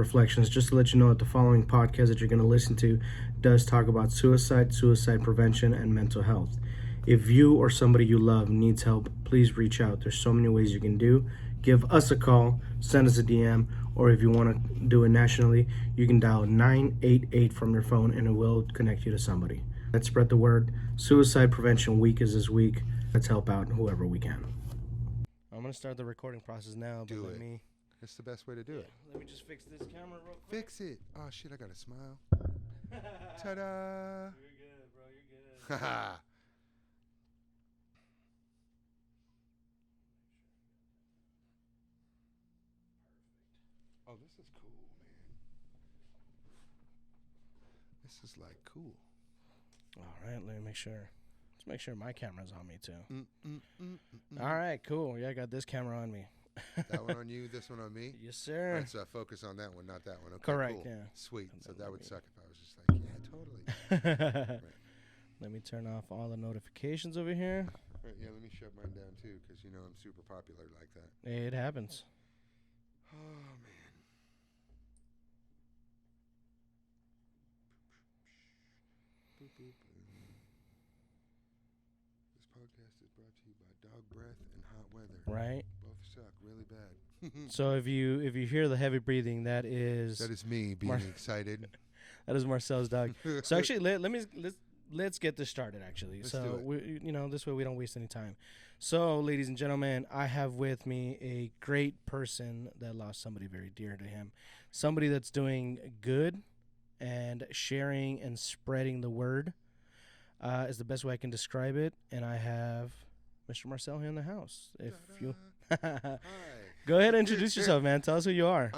Reflectionz. Just to let you know that the following podcast that you're going to listen to does talk about suicide, suicide prevention, and mental health. If you or somebody you love needs help, please reach out. There's so many ways you can do. Give us a call, send us a DM, or if you want to do it nationally, you can dial 988 from your phone and it will connect you to somebody. Let's spread the word. Suicide Prevention Week is this week. Let's help out whoever we can. I'm going to start the recording process now. Do it. It's the best way to do it. Let me just fix this camera real quick. Fix it. Oh, shit, I got to smile. Ta-da. You're good, bro. You're good. Haha. Oh, this is cool, man. This is like cool. All right, let me make sure. Let's make sure my camera's on me, too. All right, cool. Yeah, I got this camera on me. That one on you, this one on me? Yes, sir. All right, so I focus on that one, not that one. Okay, Correct, cool. yeah. Sweet. So that would suck if I was just like, yeah, totally. Right. Let me turn off all the notifications over here. Right, yeah, let me shut mine down, too, because you know I'm super popular like that. It happens. Oh, man. Boop, boop. This podcast is brought to you by dog breath and hot weather. Right. Both suck really bad. So if you hear the heavy breathing, that is me being excited. That is Marcel's dog. So actually, let's get this started. Actually, Let's so do it. this way we don't waste any time. So, ladies and gentlemen, I have with me a great person that lost somebody very dear to him, somebody that's doing good and sharing and spreading the word is the best way I can describe it. And I have Mr. Marcel here in the house. If you Hi. go ahead and introduce yourself, man. Tell us who you are.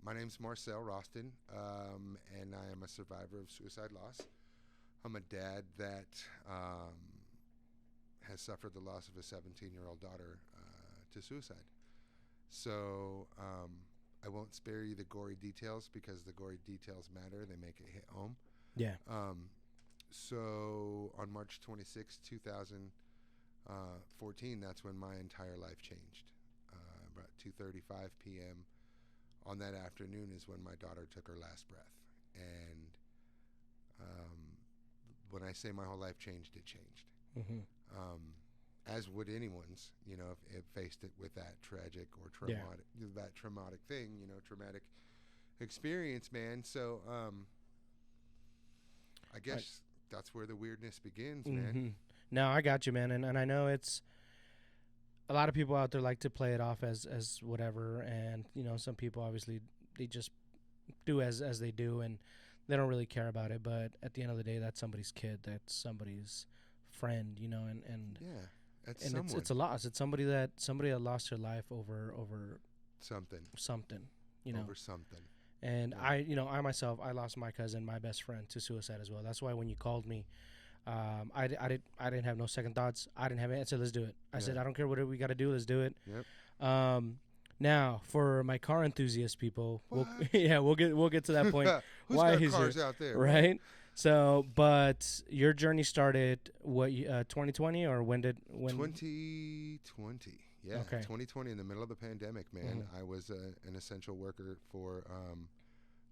My name's Marcel Roston, and I am a survivor of suicide loss. I'm a dad that has suffered the loss of a 17-year-old daughter to suicide. So I won't spare you the gory details because the gory details matter. They make it hit home. Yeah. So on March 26, 2014, that's when my entire life changed. About 2:35 p.m. on that afternoon is when my daughter took her last breath. And when I say my whole life changed, it changed. Mm-hmm. As would anyone's, if it faced it with that tragic or traumatic thing, traumatic experience, man. So I guess that's where the weirdness begins, man. Mm-hmm. No, I got you, man. And I know it's a lot of people out there like to play it off as whatever. And, some people obviously they just do as they do and they don't really care about it. But at the end of the day, that's somebody's kid. That's somebody's friend, and Yeah. That's and someone. it's a loss. It's somebody that lost their life over something. Over something. And Yeah. I myself, I lost my cousin, my best friend, to suicide as well. That's why when you called me, I didn't have no second thoughts. I didn't have it. I said, let's do it. I said, I don't care what we got to do. Let's do it. Yep. Now for my car enthusiast people, we'll get to that point. Who's why got he's cars here, out there, right? So, but your journey started 2020 or when? 2020. Yeah, Okay. 2020 in the middle of the pandemic, man. Mhm. I was an essential worker for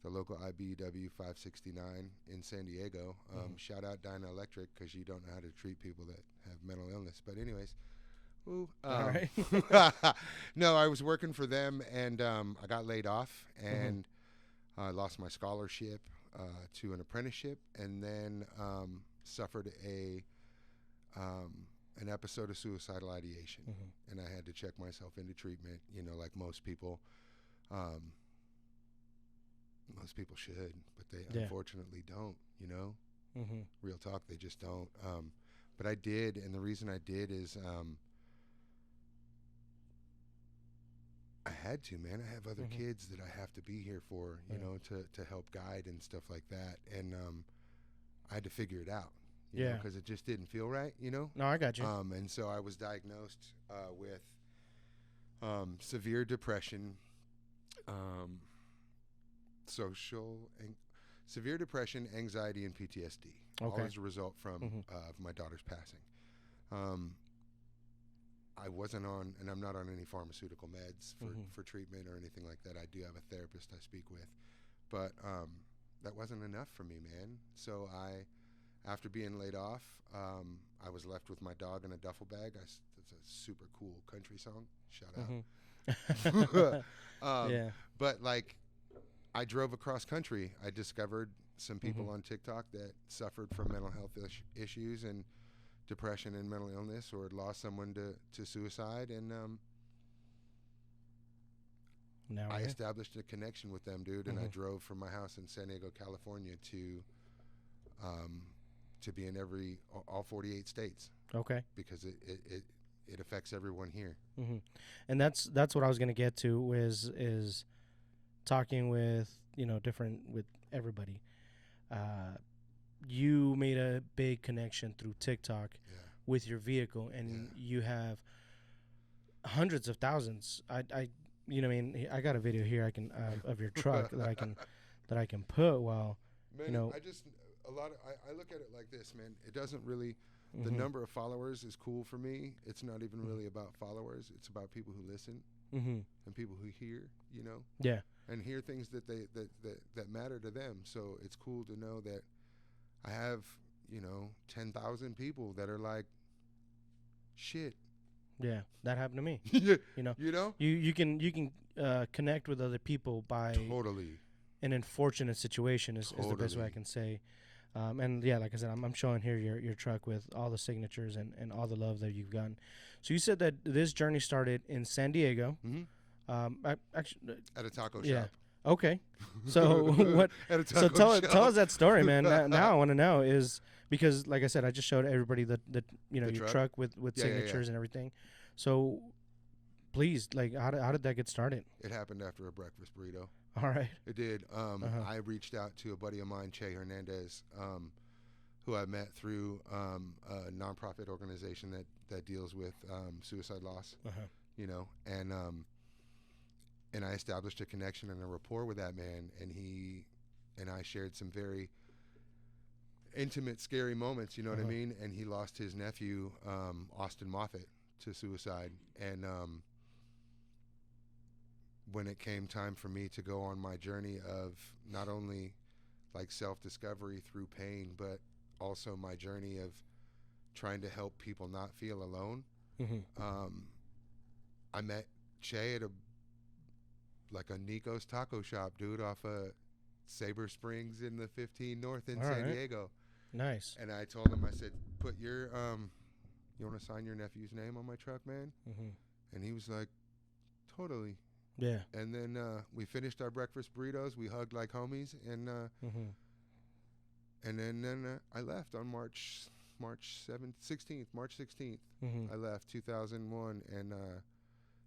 the local IBEW 569 in San Diego. Shout out Dyna Electric because you don't know how to treat people that have mental illness. But anyways, All right. no, I was working for them and I got laid off and I lost my scholarship to an apprenticeship and then suffered an episode of suicidal ideation. And I had to check myself into treatment, like most people. Most people should, but they unfortunately don't, Real talk, they just don't. But I did, and the reason I did is I had to, man. I have other kids that I have to be here for, to help guide and stuff like that. And I had to figure it out, because it just didn't feel right, No, I got you. And so I was diagnosed with severe depression, severe depression, anxiety, and PTSD, all as a result from my daughter's passing. I wasn't on, and I'm not on any pharmaceutical meds for treatment or anything like that. I do have a therapist I speak with, but that wasn't enough for me, man. So after being laid off, I was left with my dog in a duffel bag. It's a super cool country song. Shout out. Yeah. But like, I drove across country. I discovered some people on TikTok that suffered from mental health issues and depression and mental illness, or had lost someone to suicide, and I established a connection with them, dude. And I drove from my house in San Diego, California, to be in all 48 states. Okay. Because it affects everyone here. And that's what I was gonna get to is talking with with everybody. You made a big connection through TikTok with your vehicle, and you have hundreds of thousands. I got a video here of your truck that I can put while man, I look at it like this, man. It doesn't really the number of followers is cool for me. It's not even really about followers. It's about people who listen and people who hear, Yeah. And hear things that matter to them. So it's cool to know that I have, 10,000 people that are like, shit. Yeah, that happened to me. You can connect with other people by totally an unfortunate situation is the best way I can say. And yeah, like I said, I'm showing here your truck with all the signatures and all the love that you've gotten. So you said that this journey started in San Diego. Actually, at a taco yeah. shop. Okay. So what? So tell us that story, man. Now I want to know is because, like I said, I just showed everybody the your truck with signatures and everything. So please, like, how did that get started? It happened after a breakfast burrito. All right. It did. I reached out to a buddy of mine, Che Hernandez, who I met through a nonprofit organization that deals with suicide loss. And I established a connection and a rapport with that man, and he and I shared some very intimate, scary moments, you know what I mean? And he lost his nephew, Austin Moffett, to suicide. And when it came time for me to go on my journey of not only like self-discovery through pain, but also my journey of trying to help people not feel alone, I met Che at a Nico's taco shop, dude, off of Sabre Springs in the 15 North in San Diego. Nice. And I told him, I said, put your, you want to sign your nephew's name on my truck, man? And he was like, totally. Yeah. And then we finished our breakfast burritos. We hugged like homies. And and then I left on March 16th. I left 2001. And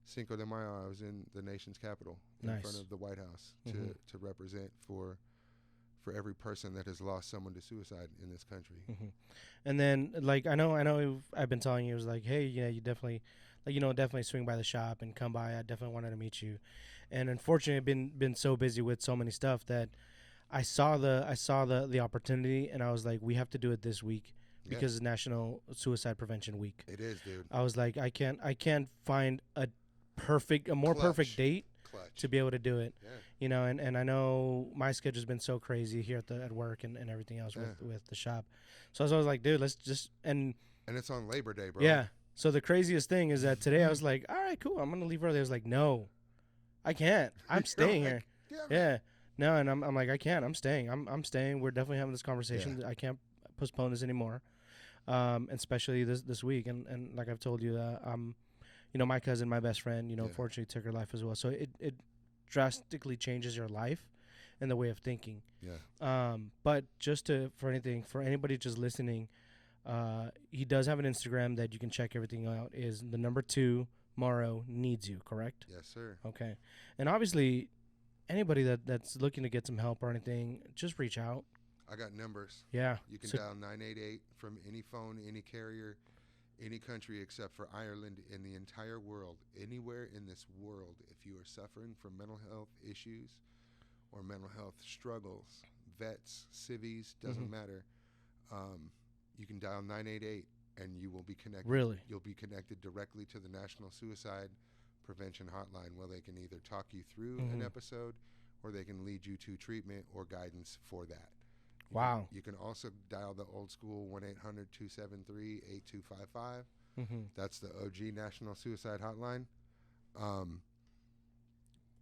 Cinco de Mayo, I was in the nation's capital in front of the White House to represent for every person that has lost someone to suicide in this country. And then, like, I know I've been telling you, it was like, hey, you definitely, definitely swing by the shop and come by. I definitely wanted to meet you. And unfortunately, I've been so busy with so many stuff that I saw the opportunity, and I was like, we have to do it this week. Because it's National Suicide Prevention Week. It is, dude. I was like, I can't find a more perfect date to be able to do it. Yeah. And I know my schedule's been so crazy here at work and everything else with the shop. So I was like, dude, let's just and it's on Labor Day, bro. Yeah. So the craziest thing is that today I was like, all right, cool, I'm gonna leave early. I was like, no, I can't. I'm staying here. Yeah. No, and I'm like, I can't. I'm staying. I'm staying. We're definitely having this conversation. I can't postpone this anymore. Especially this week. And like I've told you, my cousin, my best friend, unfortunately took her life as well. So it drastically changes your life and the way of thinking. Yeah. But for anybody just listening, he does have an Instagram that you can check everything out. Is the number 2 Morrow Needs You, correct? Yes, sir. Okay. And obviously, anybody that's looking to get some help or anything, just reach out. I got numbers. Yeah. You can dial 988 from any phone, any carrier, any country except for Ireland, in the entire world. Anywhere in this world, if you are suffering from mental health issues or mental health struggles, vets, civies, doesn't matter, you can dial 988 and you will be connected. Really? You'll be connected directly to the National Suicide Prevention Hotline, where they can either talk you through an episode, or they can lead you to treatment or guidance for that. Wow. You can also dial the old school 1-800-273-8255. That's the OG National Suicide Hotline.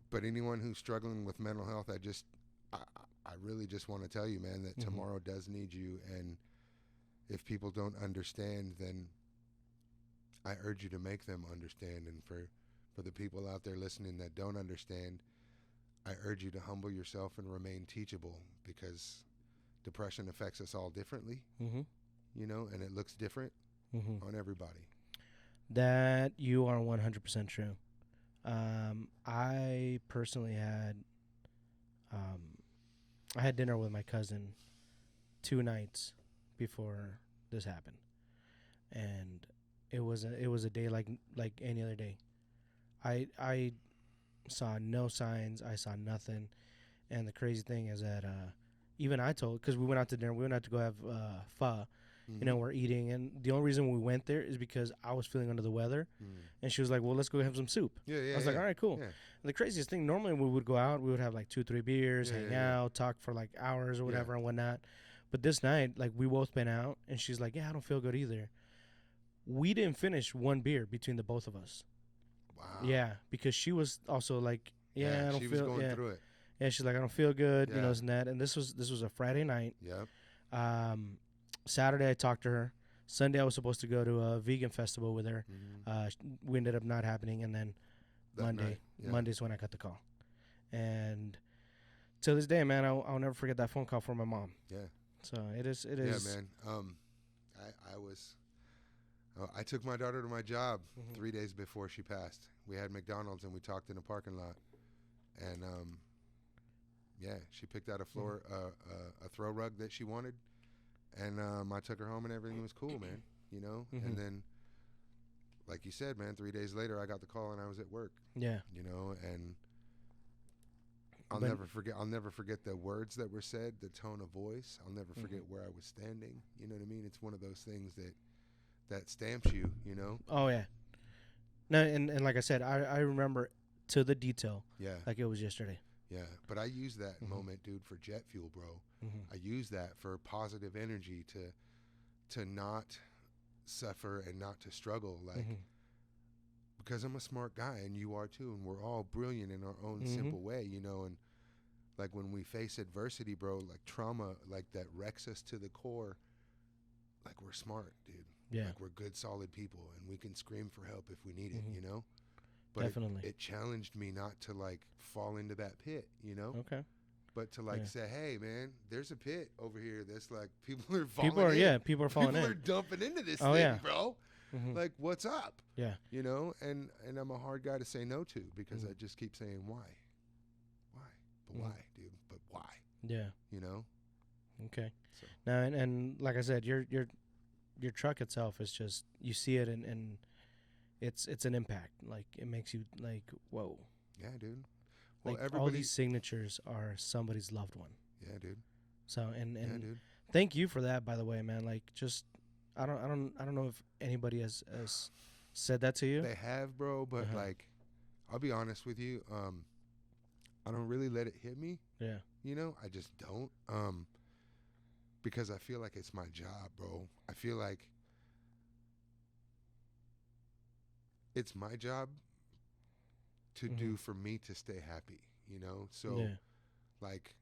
But anyone who's struggling with mental health, I really just want to tell you, man, that tomorrow does need you. And if people don't understand, then I urge you to make them understand. And for the people out there listening that don't understand, I urge you to humble yourself and remain teachable, because depression affects us all differently, you know, and it looks different on everybody. That you are 100% true. I personally had dinner with my cousin 2 nights before this happened, and it was a day like any other day. I saw no signs. I saw nothing, and the crazy thing is that even I told, because we went out to dinner, we went out to go have pho. You know, we're eating, and the only reason we went there is because I was feeling under the weather, and she was like, well, let's go have some soup. I was like, all right, cool. And the craziest thing, normally we would go out, we would have like 2-3 beers, hang out, talk for like hours or whatever and whatnot. But this night, like, we both been out, and she's like, yeah, I don't feel good either. We didn't finish 1 beer between the both of us. Wow. Yeah, because she was also like, I don't she feel. was going through it. Yeah, she's like, I don't feel good, you know, and that. And this was a Friday night. Yep. Saturday I talked to her. Sunday I was supposed to go to a vegan festival with her. We ended up not happening, and then Monday's when I got the call. And to this day, man, I'll never forget that phone call from my mom. Yeah. So it is. Yeah, man. I took my daughter to my job 3 days before she passed. We had McDonald's and we talked in a parking lot, and she picked out a throw rug that she wanted, and I took her home and everything was cool, man. You know, and then, like you said, man, 3 days later I got the call and I was at work. Yeah. You know, and I'll never forget the words that were said, the tone of voice. I'll never forget where I was standing. You know what I mean? It's one of those things that stamps you, you know? Oh, yeah. No, and like I said, I remember to the detail. Yeah. Like it was yesterday. Yeah. But I use that moment, dude, for jet fuel, bro. I use that for positive energy to not suffer and not to struggle. Like, because I'm a smart guy and you are too, and we're all brilliant in our own simple way, you know? And like when we face adversity, bro, like trauma, like that wrecks us to the core, like we're smart, dude. Yeah. Like we're good, solid people, and we can scream for help if we need it, you know? But definitely. It challenged me not to like fall into that pit, you know? Okay. But to like say, hey, man, there's a pit over here that's like people are falling in. People are falling in. People are dumping into this thing, bro. Like, what's up? Yeah. You know, and I'm a hard guy to say no to because I just keep saying, why? But why, dude? But why? Yeah. You know? Okay. So. Now, and like I said, your truck itself is just, you see it and it's an impact. Like, it makes you like, whoa. Yeah, dude. Well, like all these signatures are somebody's loved one. Yeah, dude. So and dude. Thank you for that, by the way, man. Like, just I don't know if anybody has said that to you. They have, bro, but like, I'll be honest with you. I don't really let it hit me. Yeah. You know, I just don't. Because I feel like it's my job, bro. I feel like it's my job to do for me to stay happy, you know? So like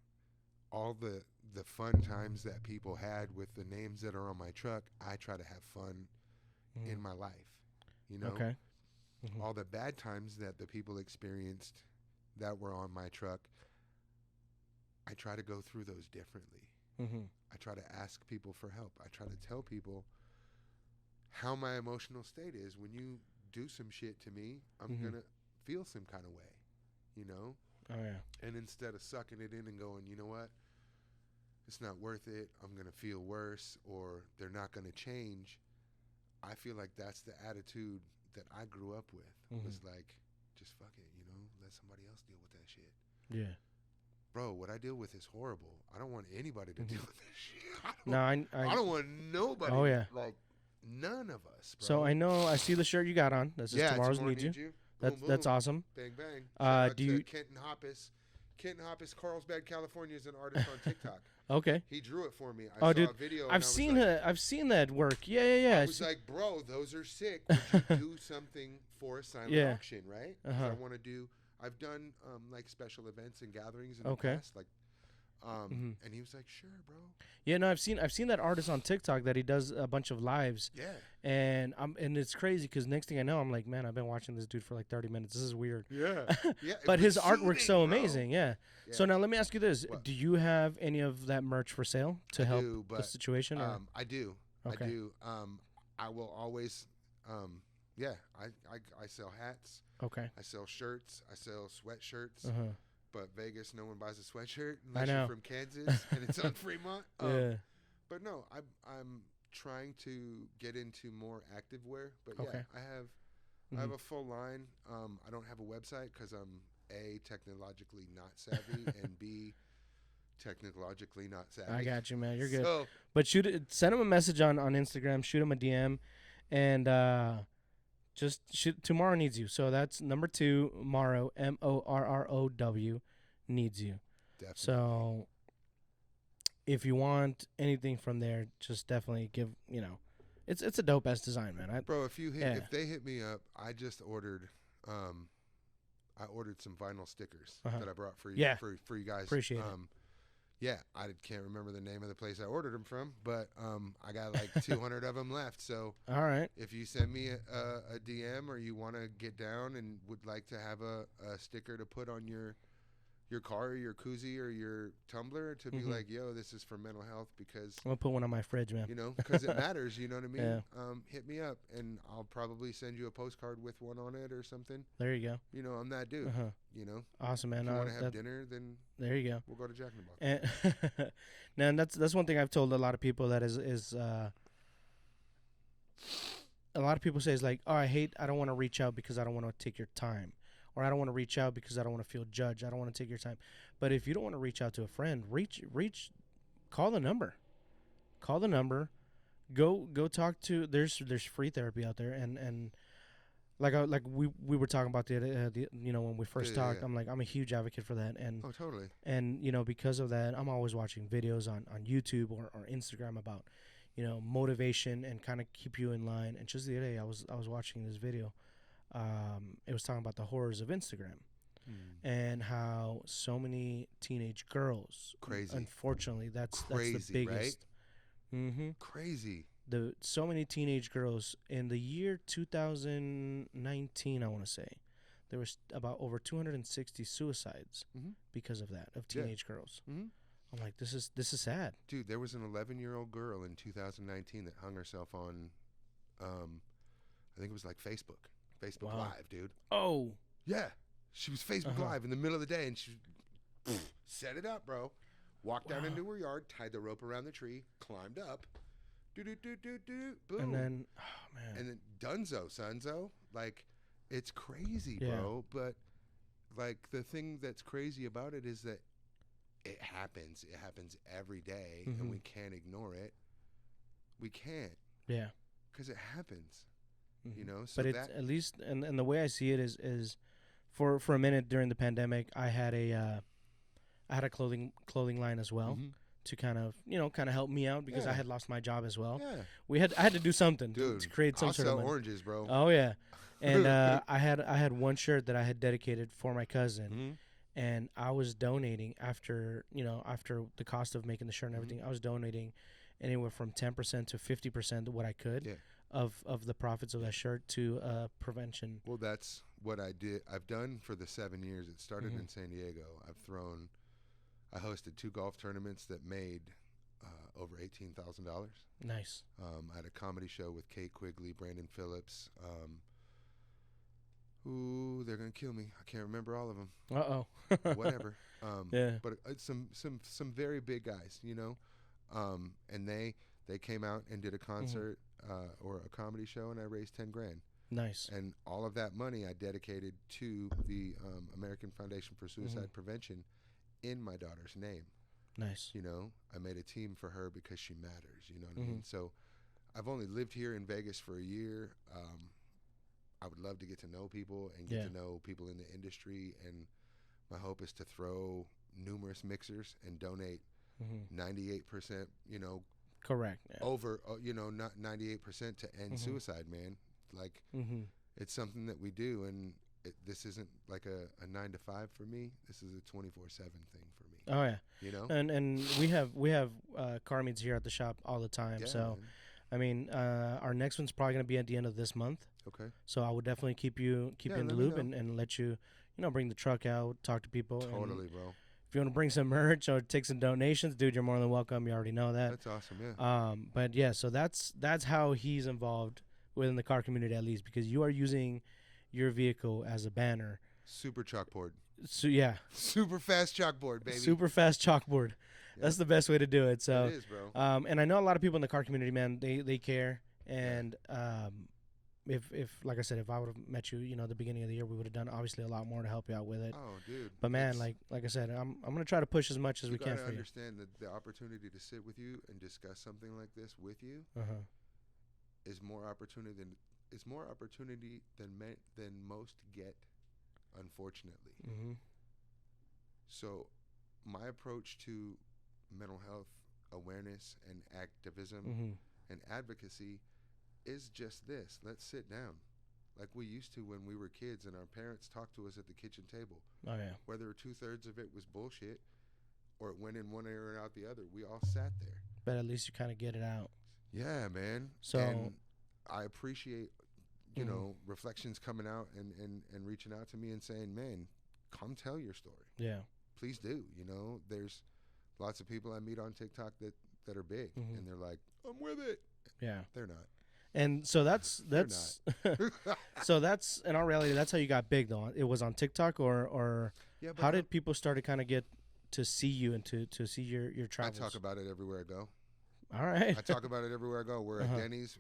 all the fun times that people had with the names that are on my truck, I try to have fun in my life, you know? Okay. All the bad times that the people experienced that were on my truck, I try to go through those differently. I try to ask people for help. I try to tell people how my emotional state is. When you do some shit to me, I'm going to feel some kind of way, you know? Oh, yeah. And instead of sucking it in and going, you know what? It's not worth it. I'm going to feel worse, or they're not going to change. I feel like that's the attitude that I grew up with. Was like, just fuck it, you know? Let somebody else deal with that shit. Yeah. Bro, what I deal with is horrible. I don't want anybody to deal with that shit. I don't want nobody. Oh, yeah. Like, None of us, bro. So I see the shirt you got on. This is Tomorrow's Need You. That's awesome. Bang, bang. Shout out do to you? Kenton Hoppus. Kenton Hoppus, Carlsbad, California, is an artist on TikTok. Okay. He drew it for me. I saw a video. I've seen that work. Yeah. I was like, bro, those are sick. Would you do something for a silent auction, right? I want to do. I've done like special events and gatherings in the past, like. And he was like, "Sure, bro." Yeah, no, I've seen that artist on TikTok that he does a bunch of lives. Yeah. And it's crazy because next thing I know, I'm like, man, I've been watching this dude for like 30 minutes. This is weird. Yeah. But his artwork's so amazing. Yeah. So now let me ask you this: do you have any of that merch for sale to help the situation? I do. Okay. I do. I will always. I sell hats. Okay. I sell shirts. I sell sweatshirts. But Vegas, no one buys a sweatshirt unless you're from Kansas and it's on Fremont. But no, I'm trying to get into more active wear. But I have a full line. I don't have a website because I'm A, technologically not savvy, and B, technologically not savvy. I got you, man. You're good. But send him a message on Instagram. Shoot him a DM, and just Tomorrow Needs You. So that's number 2, Morrow, MORROW, needs you. Definitely. So if you want anything from there, just definitely give, it's a dope ass design, man. Bro, if they hit me up, I just ordered I ordered some vinyl stickers that I brought for you for you guys. Appreciate it. Yeah, I can't remember the name of the place I ordered them from, but I got like 200 of them left. So all right, if you send me a DM or you want to get down and would like to have a sticker to put on your car or your koozie or your tumbler to be like, yo, this is for mental health because I'm gonna put one on my fridge, man. Because it matters. You know what I mean? Yeah. Hit me up and I'll probably send you a postcard with one on it or something. There you go. I'm that dude. Awesome, man. If you want to have dinner, then there you go. We'll go to Jack in the Box. And that's one thing I've told a lot of people that is a lot of people say is like, oh, I don't want to reach out because I don't want to take your time. Or I don't want to reach out because I don't want to feel judged. I don't want to take your time. But if you don't want to reach out to a friend, call the number. Call the number. Go talk to. There's free therapy out there, and like we were talking about the when we first talked. Yeah. I'm a huge advocate for that, and totally. And because of that, I'm always watching videos on YouTube or Instagram about motivation and kind of keep you in line. And just the other day, I was watching this video. It was talking about the horrors of Instagram and how so many teenage girls. Crazy. Unfortunately, that's the biggest. Right? Mm-hmm. Crazy. So many teenage girls in the year 2019, I want to say, there was about over 260 suicides because of that, of teenage girls. Mm-hmm. I'm like, this is sad. Dude, there was an 11-year-old girl in 2019 that hung herself on, I think it was like Facebook Live, dude. Oh. Yeah. She was Facebook Live in the middle of the day, and she set it up, bro. Walked down into her yard, tied the rope around the tree, climbed up, boom. And then, oh, man. And then Sonzo. Like, it's crazy, bro. But, like, the thing that's crazy about it is that it happens. It happens every day, and we can't ignore it. We can't. Yeah. Because it happens. So but it's at least, and the way I see it is for a minute during the pandemic, I had a clothing line as well to kind of help me out because I had lost my job as well. Yeah. I had to do something to create some sort of money. Oranges, bro. Oh yeah. And I had one shirt that I had dedicated for my cousin, and I was donating after the cost of making the shirt and everything. I was donating anywhere from 10% to 50% of what I could. Yeah. Of the profits of that shirt to prevention. Well, that's what I did. I've done for the 7 years. It started in San Diego. I hosted 2 golf tournaments that made over $18,000. Nice. I had a comedy show with Kate Quigley, Brandon Phillips. They're gonna kill me. I can't remember all of them. Whatever. Yeah. But some very big guys, and they came out and did a concert or a comedy show, and I raised $10,000. Nice. And all of that money I dedicated to the American Foundation for Suicide Prevention in my daughter's name. Nice. I made a team for her because she matters. You know what I mean? So I've only lived here in Vegas for a year. I would love to get to know people and get to know people in the industry, and my hope is to throw numerous mixers and donate 98%, you know, correct, over, you know, not 98% to end suicide, man. Like, it's something that we do, and this isn't like a 9 to 5 for me. This is a 24/7 thing for me. Oh yeah, you know. And we have car meets here at the shop all the time. Yeah, so, man. I mean, our next one's probably gonna be at the end of this month. Okay. So I would definitely keep you in the loop and let you, you know, bring the truck out, talk to people. Totally, and bro. if you want to bring some merch or take some donations, dude, you're more than welcome. You already know that. That's awesome, yeah. But yeah, so that's how he's involved within the car community, at least, because you are using your vehicle as a banner. Super chalkboard. So yeah, Super fast chalkboard, baby. super fast chalkboard. That's the best way to do it. So it is, bro. and I know a lot of people in the car community, man, they care. And if like I said, if I would have met you, you know, at the beginning of the year, we would have done obviously a lot more to help you out with it. Oh, dude. But man, like I said, I'm gonna try to push as much as we can for you. You gotta understand that the opportunity to sit with you and discuss something like this with you is more opportunity than most get, unfortunately. So my approach to mental health awareness and activism and advocacy is just this. Let's sit down like we used to when we were kids and our parents talked to us at the kitchen table. Oh yeah. Whether 2/3 of it was bullshit or it went in one ear and out the other, we all sat there. But at least you kind of get it out. Yeah, man. So and I appreciate, you know, Reflectionz coming out and reaching out to me and saying, man, come tell your story. Yeah. Please do. You know, there's lots of people I meet on TikTok that are big and they're like, I'm with it. Yeah. They're not. And so that's so that's in our reality, that's how you got big though. It was on TikTok or yeah, how did people start to kind of get to see you and to see your travels? I talk about it everywhere I go. All right. I talk about it everywhere I go. We're at Denny's,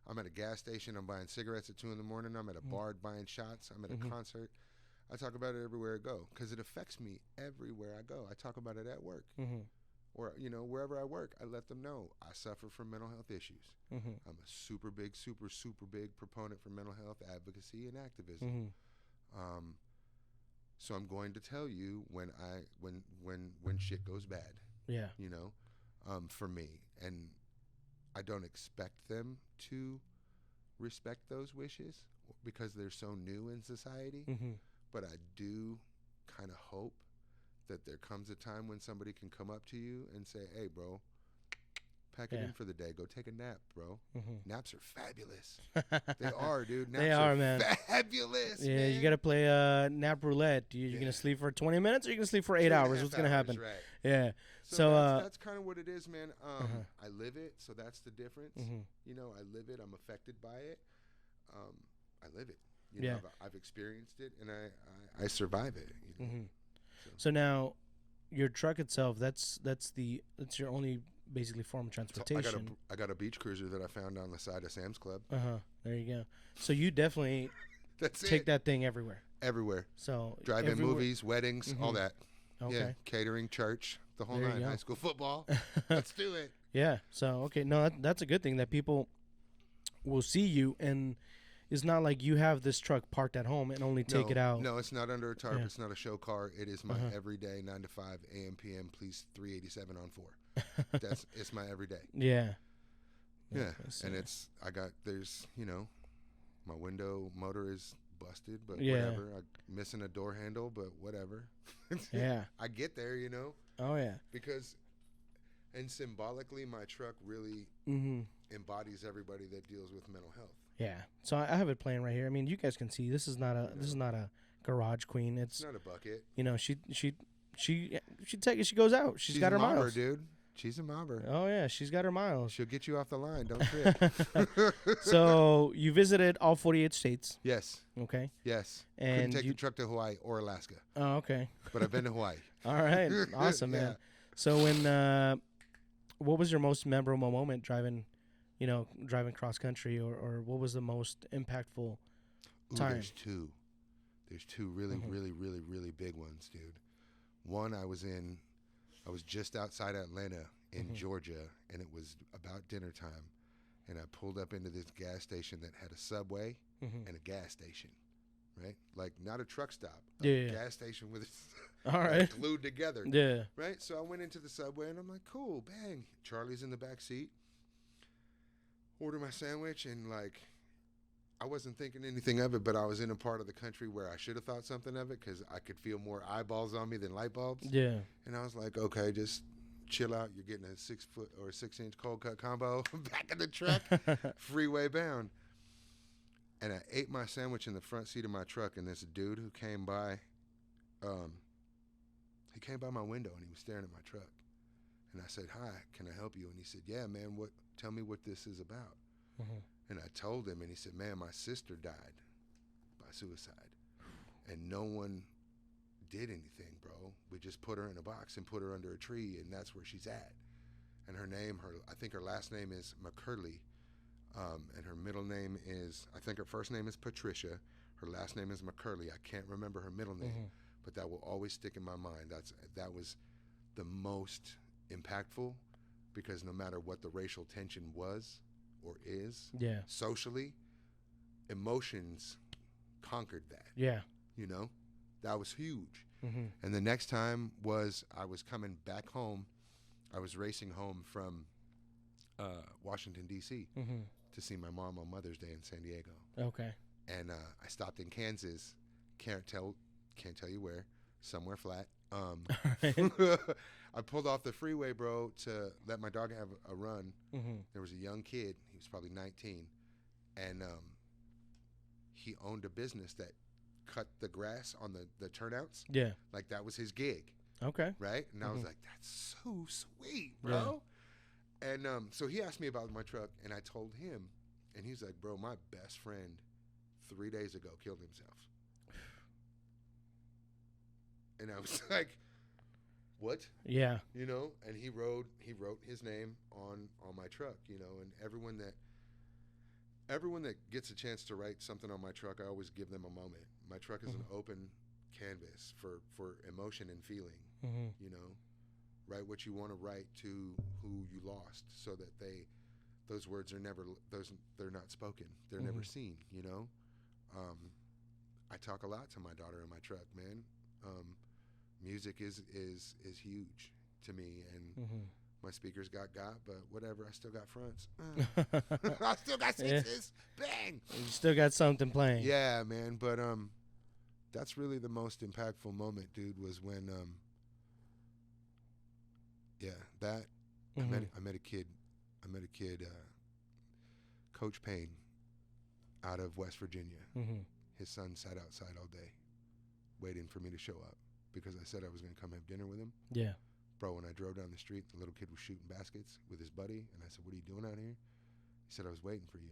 I'm at a gas station, I'm buying cigarettes at 2 a.m. I'm at a bar buying shots, I'm at a concert. I talk about it everywhere I go because it affects me everywhere I go. I talk about it at work. Or, you know, wherever I work, I let them know I suffer from mental health issues. I'm a super big proponent for mental health advocacy and activism. So I'm going to tell you when shit goes bad. Yeah. You know, for me, and I don't expect them to respect those wishes because they're so new in society. But I do kind of hope that there comes a time when somebody can come up to you and say, hey, bro, pack it in for the day. Go take a nap, bro. Naps are fabulous. They are, dude. Naps they are, man. Fabulous. Yeah, man. you got to play nap roulette. You're going to sleep for 20 minutes or you're going to sleep for 8 hours? What's going to happen? Right. Yeah. So that's kind of what it is, man. I live it, so that's the difference. You know, I live it. I'm affected by it. I live it. You know, I've experienced it, and I survive it. You know? So now, your truck itself, that's your only basically form of transportation. I got a beach cruiser that I found on the side of Sam's Club. There you go. So you definitely take that thing everywhere. Everywhere. So drive-in movies, weddings, all that. Okay. Yeah, catering, church, the whole There you nine. go. High school football. Let's do it. Yeah. So okay, no, that's a good thing that people will see you, and it's not like you have this truck parked at home and only take it out. No, it's not under a tarp. Yeah. It's not a show car. It is my everyday 9 to 5 a.m. p.m. Please 387 on 4. It's my everyday. Yeah. Yeah, and there's you know, my window motor is busted, but whatever. I'm missing a door handle, but whatever. Yeah. I get there, you know. Oh yeah. Because, and symbolically, my truck really embodies everybody that deals with mental health. Yeah. So I have it playing right here. I mean, you guys can see this is not a garage queen. It's not a bucket. You know, she goes out. She's got her mobber, miles, dude. She's a mobber. Oh yeah, she's got her miles. She'll get you off the line. Don't trip. So you visited all 48 states. Yes. Okay. Yes. And couldn't take the truck to Hawaii or Alaska. Oh, okay. But I've been to Hawaii. All right. Awesome, man. Yeah. So what was your most memorable moment driving cross country, or what was the most impactful time? There's two. There's two really, really, really, really big ones, dude. One, I was just outside Atlanta in Georgia, and it was about dinner time. and I pulled up into this gas station that had a Subway Mm-hmm. and a gas station, right? Like not a truck stop, Yeah. gas station with All right. glued together, Yeah. right? So I went into the Subway and I'm like, cool, bang. Charlie's in the back seat. Order my sandwich, and like, I wasn't thinking anything of it, but I was in a part of the country where I should have thought something of it because I could feel more eyeballs on me than light bulbs. Yeah. And I was like, okay, just chill out. You're getting a 6 foot or 6 inch cold cut combo back in the truck, freeway bound. And I ate my sandwich in the front seat of my truck, and this dude who came by, he came by my window and he was staring at my truck. And I said, hi, can I help you? And he said, yeah, man, tell me what this is about. Mm-hmm. And I told him, and he said, man, my sister died by suicide. And no one did anything, bro. We just put her in a box and put her under a tree, and that's where she's at. And I think her last name is McCurley, and her middle name is, I think her first name is Patricia. Her last name is McCurley. I can't remember her middle name, but that will always stick in my mind. That was the most impactful, because no matter what the racial tension was or is, socially, emotions conquered that. Yeah. You know, that was huge. Mm-hmm. And the next time was I was coming back home. I was racing home from Washington, D.C. To see my mom on Mother's Day in San Diego. Okay. And I stopped in Kansas. Can't tell you where. Somewhere flat. I pulled off the freeway, bro, to let my dog have a run. There was a young kid. He was probably 19. And he owned a business that cut the grass on the turnouts. Yeah. Like that was his gig. Okay. Right? And I was like, that's so sweet, bro. Yeah. And so he asked me about my truck, and I told him, and he's like, bro, my best friend 3 days ago killed himself. And I was like, what? Yeah. You know, and he wrote his name on my truck, you know, and everyone that gets a chance to write something on my truck, I always give them a moment. My truck is an open canvas for emotion and feeling. You know, write what you want to write to who you lost, so that those words are they're not spoken. They're never seen, you know. I talk a lot to my daughter in my truck, man. Music is huge to me, and my speakers got, but whatever. I still got fronts. I still got sixes. Yeah. Bang. You still got something playing. Yeah, man. But that's really the most impactful moment, dude. Was when I met a kid, Coach Payne, out of West Virginia. His son sat outside all day, waiting for me to show up, because I said I was going to come have dinner with him. Yeah. Bro, when I drove down the street, the little kid was shooting baskets with his buddy, and I said, what are you doing out here? He said, I was waiting for you.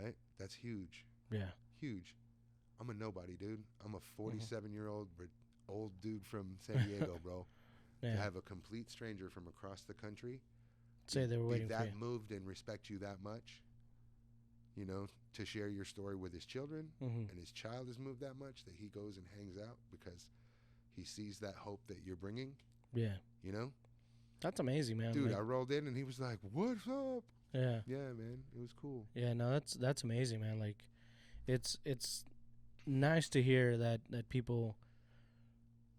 Right? That's huge. Yeah. Huge. I'm a nobody, dude. I'm a 47-year-old old dude from San Diego, bro. Yeah. To have a complete stranger from across the country say they were waiting for you, that moved and respect you that much, you know, to share your story with his children, and his child is moved that much that he goes and hangs out because he sees that hope that you're bringing. Yeah. You know? That's amazing, man. Dude, like, I rolled in and he was like, what's up? Yeah. Yeah, man. It was cool. Yeah, no, that's amazing, man. Like, it's nice to hear that people,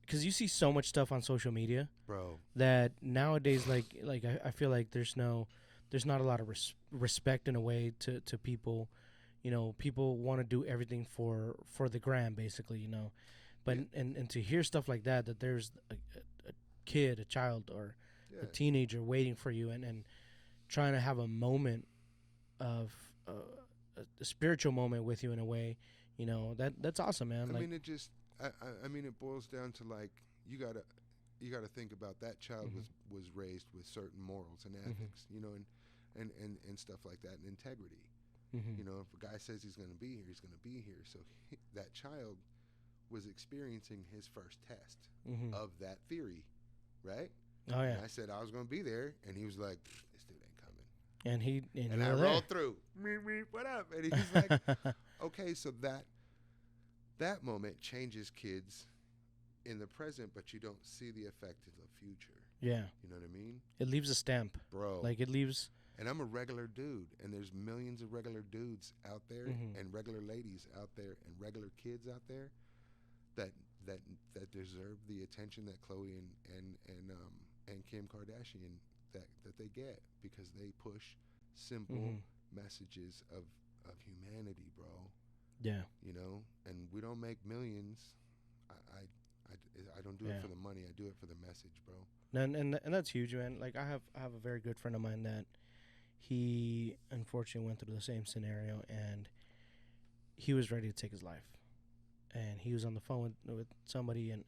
because you see so much stuff on social media, bro, that nowadays, like I feel like there's not a lot of respect in a way to people. You know, people want to do everything for the gram, basically, you know. But and to hear stuff like that there's a kid, a child, or a teenager waiting for you and trying to have a moment of a spiritual moment with you in a way, you know, that's awesome, man. I mean, it just, I mean, it boils down to, like, you gotta think about that child was raised with certain morals and ethics, you know, and stuff like that, and integrity. You know, if a guy says he's going to be here, he's going to be here. So that child was experiencing his first test of that theory, right? Oh, yeah. And I said I was going to be there, and he was like, this dude ain't coming. And I rolled through. What up? And he's like, okay, so that moment changes kids in the present, but you don't see the effect of the future. Yeah. You know what I mean? It leaves a stamp. Bro. Like, it leaves And I'm a regular dude, and there's millions of regular dudes out there, and regular ladies out there, and regular kids out there that deserve the attention that Chloe and Kim Kardashian that they get, because they push simple messages of humanity, bro. Yeah. You know, and we don't make millions. I don't do it for the money. I do it for the message, bro. And that's huge, man. Like I have a very good friend of mine that he unfortunately went through the same scenario, and he was ready to take his life. And he was on the phone with somebody, and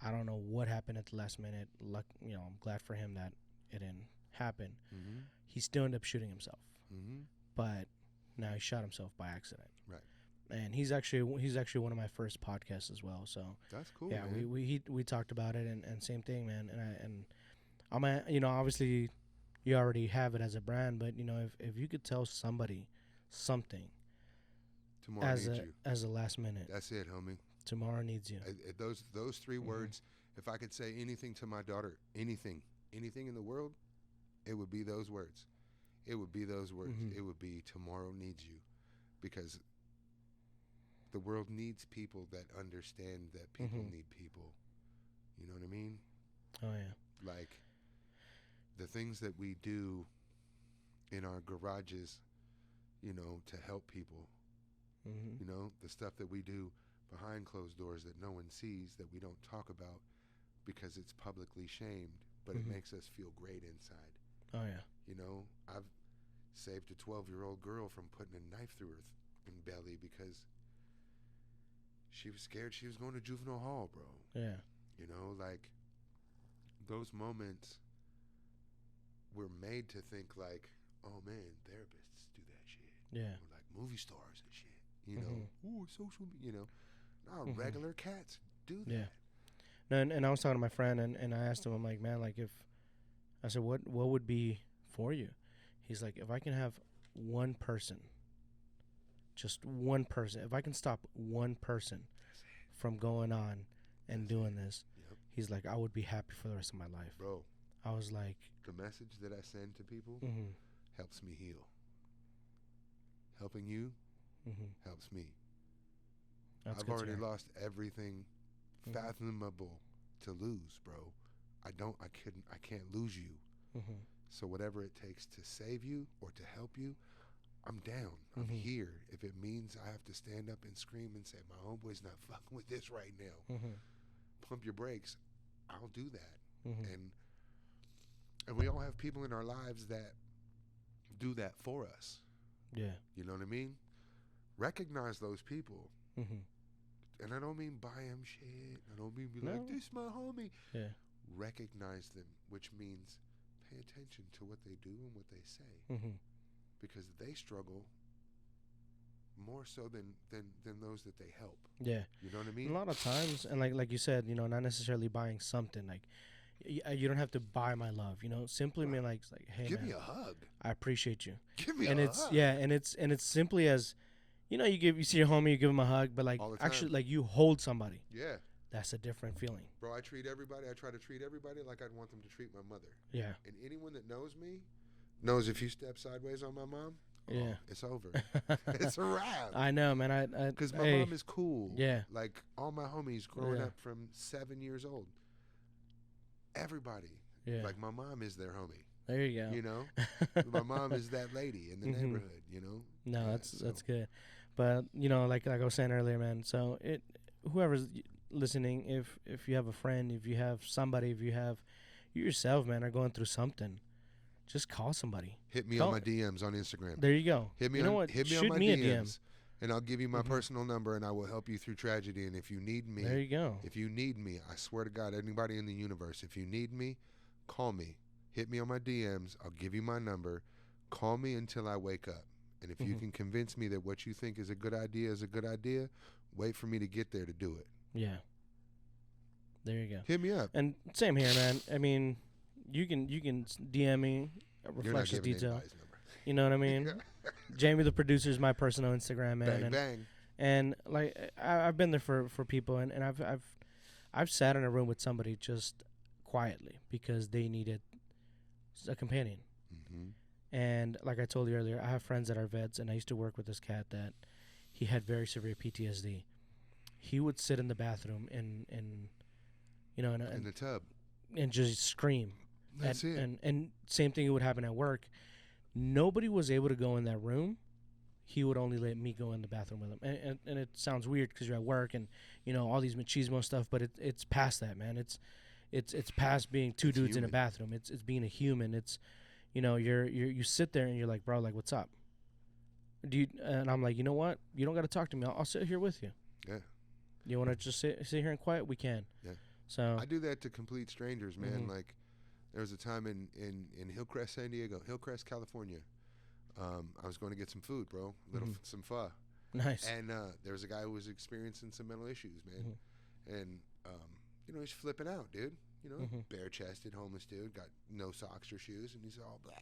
I don't know what happened at the last minute. I'm glad for him that it didn't happen. He still ended up shooting himself, but now he shot himself by accident. Right. And he's actually one of my first podcasts as well. So that's cool. Yeah, man. we talked about it, and same thing, man. And I'm obviously you already have it as a brand, but if you could tell somebody something. Tomorrow needs you. As a last minute. That's it, homie. Tomorrow needs you. Those three words, if I could say anything to my daughter, anything in the world, it would be those words. It would be those words. It would be tomorrow needs you, because the world needs people that understand that people need people. You know what I mean? Oh, yeah. Like the things that we do in our garages, to help people. The stuff that we do behind closed doors that no one sees, that we don't talk about because it's publicly shamed, but it makes us feel great inside. Oh, yeah. I've saved a 12-year-old girl from putting a knife through her belly because she was scared she was going to juvenile hall, bro. Yeah. Like those moments, we're made to think like, oh man, therapists do that shit. Yeah. Or like movie stars and shit. Ooh, social, no, regular cats do that. Yeah. No, and I was talking to my friend, and I asked him, I'm like, man, like I said, what would be for you? He's like, if I can have one person, just one person, if I can stop one person from going on and doing this, he's like, I would be happy for the rest of my life. Bro. I was like, the message that I send to people helps me heal. Helping you helps me. I've already lost everything fathomable to lose, bro. I can't lose you. So whatever it takes to save you or to help you, I'm down. I'm here. If it means I have to stand up and scream and say, my homeboy's not fucking with this right now, pump your brakes, I'll do that. And we all have people in our lives that do that for us. Yeah. You know what I mean? Recognize those people. And I don't mean buy them shit. I don't mean be like, this my homie. Yeah. Recognize them, which means pay attention to what they do and what they say. Because they struggle more so than those that they help. Yeah. You know what I mean? A lot of times, and like you said, not necessarily buying something. Like, you don't have to buy my love. Simply mean like, hey, give man, me a hug. I appreciate you. Give me and a it's hug. Yeah, and it's simply as, you see your homie, you give him a hug, but like actually like you hold somebody. Yeah. That's a different feeling. Bro, I try to treat everybody like I'd want them to treat my mother. Yeah. And anyone that knows me knows if you step sideways on my mom, it's over. It's a wrap. I know, man. Because my mom is cool. Yeah. Like all my homies growing up from 7 years old. Everybody. Yeah. Like my mom is their homie. There you go. My mom is that lady in the neighborhood, No, that's good. But, like I was saying earlier, man, so whoever's listening, if you have a friend, if you have somebody, if you yourself, man, are going through something, just call somebody. Hit me on my DMs on Instagram. There you go. Hit me on my DMs, and I'll give you my personal number, and I will help you through tragedy. And if you need me, there you go. If you need me, I swear to God, anybody in the universe, if you need me, call me. Hit me on my DMs. I'll give you my number. Call me until I wake up. And if you can convince me that what you think is a good idea is a good idea, wait for me to get there to do it. Yeah. There you go. Hit me up. And same here, man. I mean, you can DM me at Reflectionz Detail. You know what I mean? Jamie, the producer, is my personal Instagram, man. Bang. And like I've been there for people, and I've sat in a room with somebody just quietly because they needed a companion. And like I told you earlier, I have friends that are vets, and I used to work with this cat that he had very severe PTSD. He would sit in the bathroom and you know, in the tub and just scream. That's it. And same thing would happen at work. Nobody was able to go in that room. He would only let me go in the bathroom with him. And it sounds weird because you're at work and, you know, all these machismo stuff, but it's past that, man. It's past being two dudes in a bathroom. It's being a human. It's, you know, you sit there and you're like, bro, like, what's up? And I'm like, you know what? You don't got to talk to me. I'll sit here with you. Yeah. You want to just sit here and quiet? We can. Yeah. So I do that to complete strangers, man. Like, there was a time in Hillcrest, Hillcrest, California. I was going to get some food, bro. Some pho. Nice. And there was a guy who was experiencing some mental issues, man. And, you know, he's flipping out, dude. You know, bare-chested, homeless dude, got no socks or shoes, and he's all blah.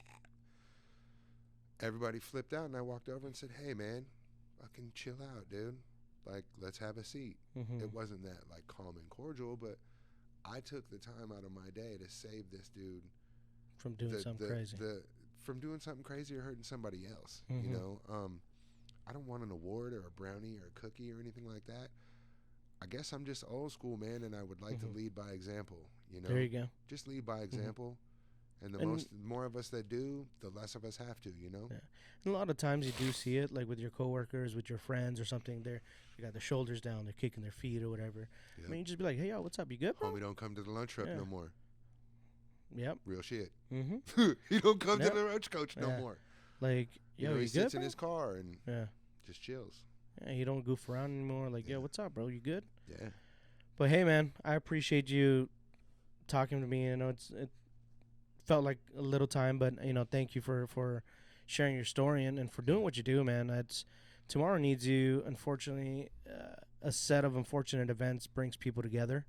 Everybody flipped out, and I walked over and said, hey, man, fucking chill out, dude. Like, let's have a seat. It wasn't that, like, calm and cordial, but I took the time out of my day to save this dude from doing something crazy. From doing something crazy or hurting somebody else, you know. I don't want an award or a brownie or a cookie or anything like that. I guess I'm just old school, man, and I would like to lead by example, you know. There you go. Just lead by example. And the more of us that do, the less of us have to, you know. Yeah. And a lot of times you do see it, like with your coworkers, with your friends or something. They got their shoulders down, they're kicking their feet or whatever. Yep. I mean, you just be like, hey, yo, what's up? You good, bro? Homie don't come to the lunch truck no more. Yep. Real shit. He don't come to the lunch coach no more. Like, yo, you know, he sits good, in his car and just chills. Yeah, he don't goof around anymore. Like, yo, what's up, bro? You good? Yeah. But hey, man, I appreciate you talking to me. You know, it felt like a little time, but you know, thank you for sharing your story and for doing what you do, man. Tomorrow needs you. Unfortunately, a set of unfortunate events brings people together,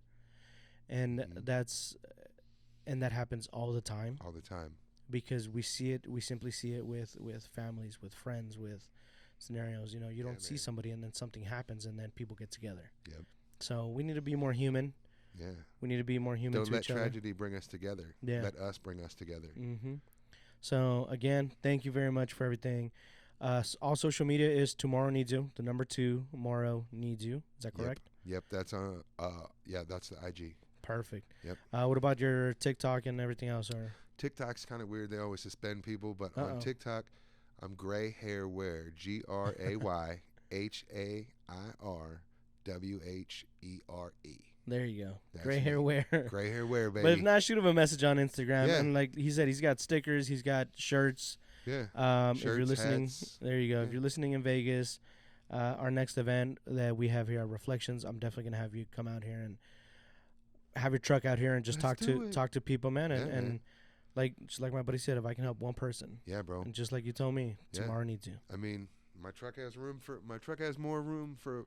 and that happens all the time. All the time. Because we see it, we simply see it with families, with friends, with scenarios. You know, you don't see somebody and then something happens and then people get together. Yep. So we need to be more human. Yeah. We need to be more human to each other. Don't let tragedy bring us together. Yeah. Let us bring us together. So again, thank you very much for everything. All social media is Tomorrow Needs You. The number 2, Tomorrow Needs You. Is that correct? Yep. That's on. That's the IG. Perfect. Yep. What about your TikTok and everything else? Or TikTok's kind of weird. They always suspend people, but on TikTok, I'm Gray Hair Wear. GRAYHAIRWHERE. There you go. Gray Hair Wear. Gray Hair Wear, baby. But if not, shoot him a message on Instagram. Yeah. And like he said, he's got stickers, he's got shirts. Yeah. Shirts, if you're listening, hats. There you go. Yeah. If you're listening in Vegas, our next event that we have here at Reflectionz, I'm definitely gonna have you come out here and have your truck out here and just talk to people, man. And like just like my buddy said, if I can help one person. Yeah, bro. And just like you told me, tomorrow needs you. I mean, my truck has more room for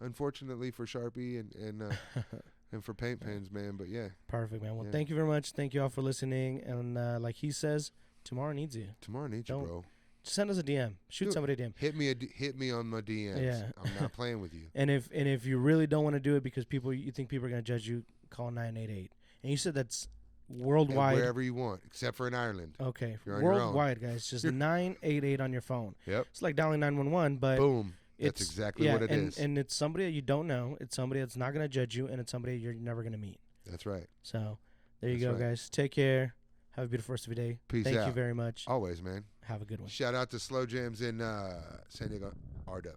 unfortunately for Sharpie and for paint pens, man. But yeah. Perfect, man. Well, thank you very much. Thank you all for listening. And like he says, tomorrow needs you. Tomorrow needs you, bro. Send us a DM. Shoot somebody a DM. Hit me on my DMs. Yeah. I'm not playing with you. And if you really don't want to do it because you think people are gonna judge you, call 988. And you said that's worldwide. And wherever you want, except for in Ireland. Okay. Worldwide, guys. Just 988 on your phone. Yep. It's like dialing 911, but boom. That's exactly what it is. And it's somebody that you don't know. It's somebody that's not gonna judge you, and it's somebody you're never gonna meet. That's right. So there you go, guys. Take care. Have a beautiful rest of your day. Peace out. Thank you very much. Always, man. Have a good one. Shout out to Slow Jams in San Diego, RW.